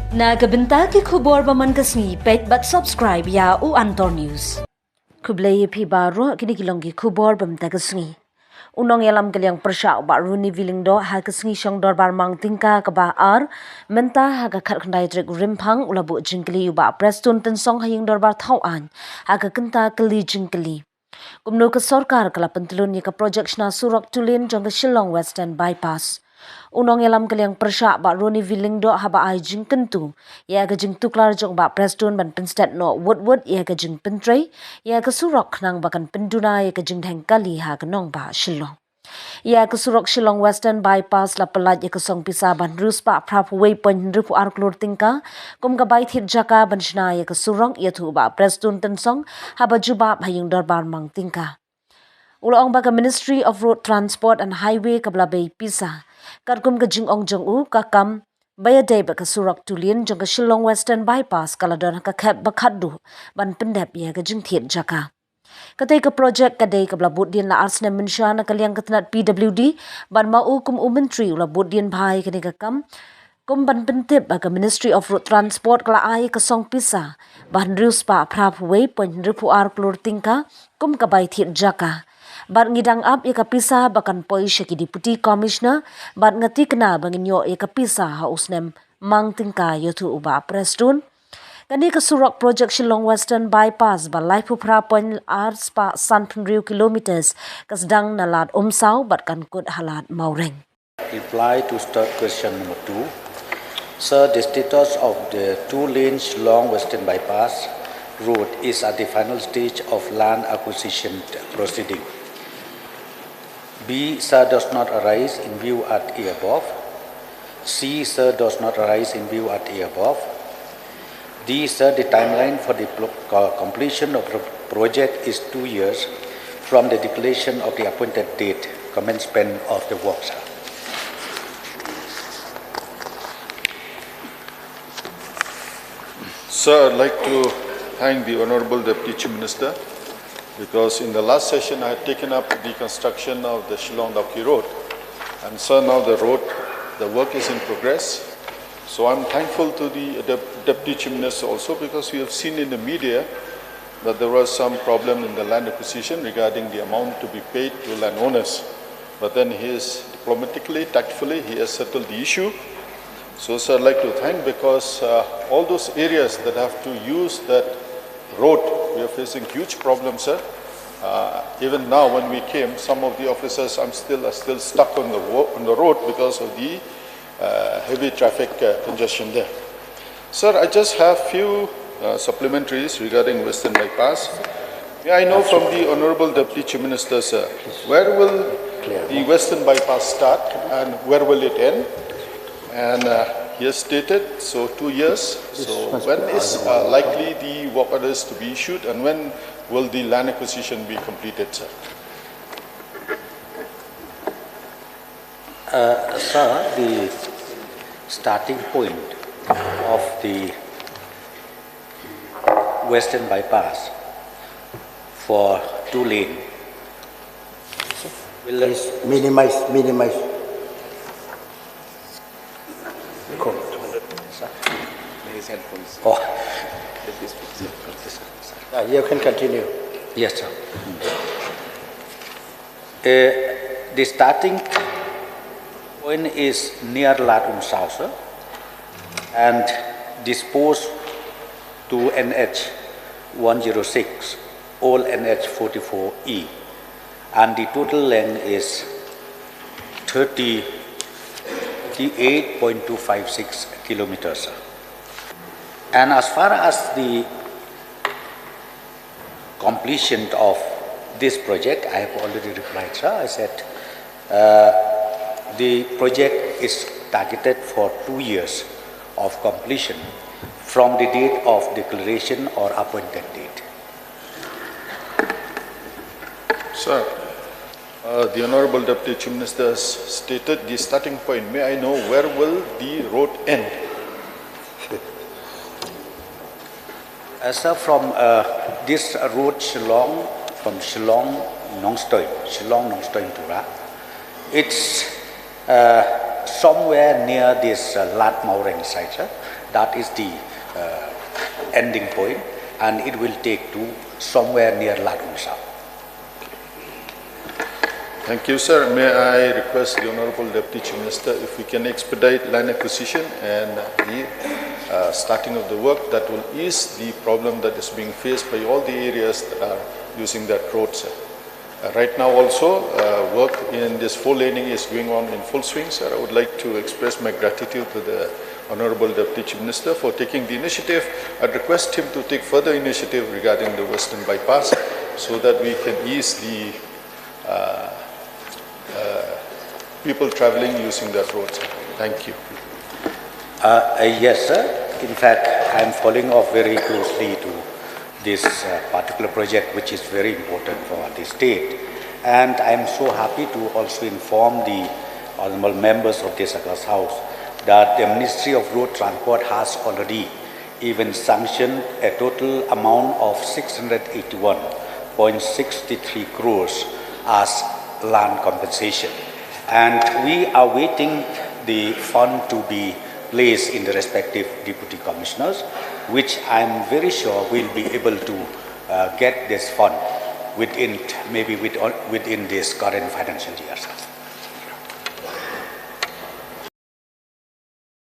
Nagabenta ki khubor baman kasni pet but subscribe ya u Antor News. Kublay pi baro kini kilonggi khubor bamta kasni. Unong yalam kaliang persya ba Ronnie V Lyngdoh ha kasni syong dorbar mang tingka kaba ar menta ha ka khat khandai trek rimpang ulabu jingkli ba Preston tensong haying dorbar thawan ha ka kenta kali jingkli. Kumno ka sarkar kala pentelun ya ka project na surok tulin jong ka Shillong Western Bypass. Unong yalam kaliang persya ba Ronnie V Lyngdoh ha ba ai jing kentu ya ka jing tuklar jong ba Preston ban penstat no wood ya ka jing pentray ya ka surok nang bakan penduna ya ka jing dhang kali ha ka nong ba Shillong. Ya ka surok Shillong Western Bypass la pelat ya ka song pisaBah rus pa prap waypoint rupu ar klur tingka kum ka bai thit jaka ban shna ya ka surok ya thu ba Preston tensong ha ba jubab hayung dorbar mang tingka. Ulang baka Ministry of Road Transport and Highway kablabay pisa karkum ka jing ong jong u kakam bayadai baka surok tulin jong ka Shillong Western Bypass kaladon ka khap bakhadu ban pendap ya ka jing thit jaka. Katay ka project kaday kablabut din la ars na mensya na kaliang katanat PWD ban mau kum umentri ulabut din bhai kani kakam kum ban pentip baka Ministry of Road Transport kala ay kasong pisa ban rius pa prap waypoint ripu ar klur tingka kum kabay thit jaka. Bat ngidang up ya kapisa bakan poi syaki Deputy Commissioner bat ngati kena banginyo ya kapisa hausnem mang tingka yotu uba Preston. Kani ka surok project Shillong Western Bypass ba laipu prapoin ars pa sanpenriu kilometers kasdang nalat umsaw bat kan kut halat maureng. Reply to start question number 2. Sir, the status of the 2-lane Shillong Western Bypass road is at the final stage of land acquisition proceeding. B. Sir, does not arise in view at A above. C. Sir, does not arise in view at A above. D. Sir, the timeline for the completion of the project is 2 years from the declaration of the appointed date, commencement of the works. Sir, I'd like to thank the Honorable Deputy Chief Minister because in the last session I had taken up the construction of the Shillong-Dauki Road, and sir, now the work is in progress. So I'm thankful to the Deputy Chief Minister also because we have seen in the media that there was some problem in the land acquisition regarding the amount to be paid to landowners. But then he is diplomatically, tactfully, he has settled the issue. So sir, I'd like to thank because all those areas that have to use that road, we are facing huge problems, sir. Even now when we came, some of the officers are still stuck on the road because of the heavy traffic congestion there. Sir, I just have few supplementaries regarding Western Bypass. May I know from the Honorable Deputy Chief Minister, sir, where will the Western Bypass start and where will it end? And he has stated, so 2 years. So when is likely the work orders to be issued and when will the land acquisition be completed, sir? Sir, the starting point of the Western Bypass for 2-lane will minimize. Oh. You can continue. Yes, sir. The starting point is near Latum South, sir, and disposed to NH 106, all NH 44E, and the total length is 38.256 kilometers. And as far as the completion of this project, I have already replied, sir. I said the project is targeted for 2 years of completion from the date of declaration or appointed date. Sir, the Honorable Deputy Chief Minister has stated the starting point. May I know where will the road end? Sir, from this road Shillong, from Shillong Nongstoy Tura, it's somewhere near this Lat Maureng site, sir, that is the ending point, and it will take to somewhere near Lat Unsa. Thank you, sir. May I request the Honorable Deputy Chief Minister if we can expedite land acquisition and the starting of the work that will ease the problem that is being faced by all the areas that are using that road, sir. Right now also, work in this 4-laning is going on in full swing, sir. I would like to express my gratitude to the Honorable Deputy Chief Minister for taking the initiative. I'd request him to take further initiative regarding the Western Bypass so that we can ease the people traveling using that road, sir. Thank you. Yes, sir. In fact, I am following up very closely to this particular project, which is very important for the state. And I am so happy to also inform the honorable members of this August House that the Ministry of Road Transport has already even sanctioned a total amount of 681.63 crores as land compensation. And we are waiting the fund to be placed in the respective deputy commissioners, which I am very sure will be able to get this fund within this current financial year.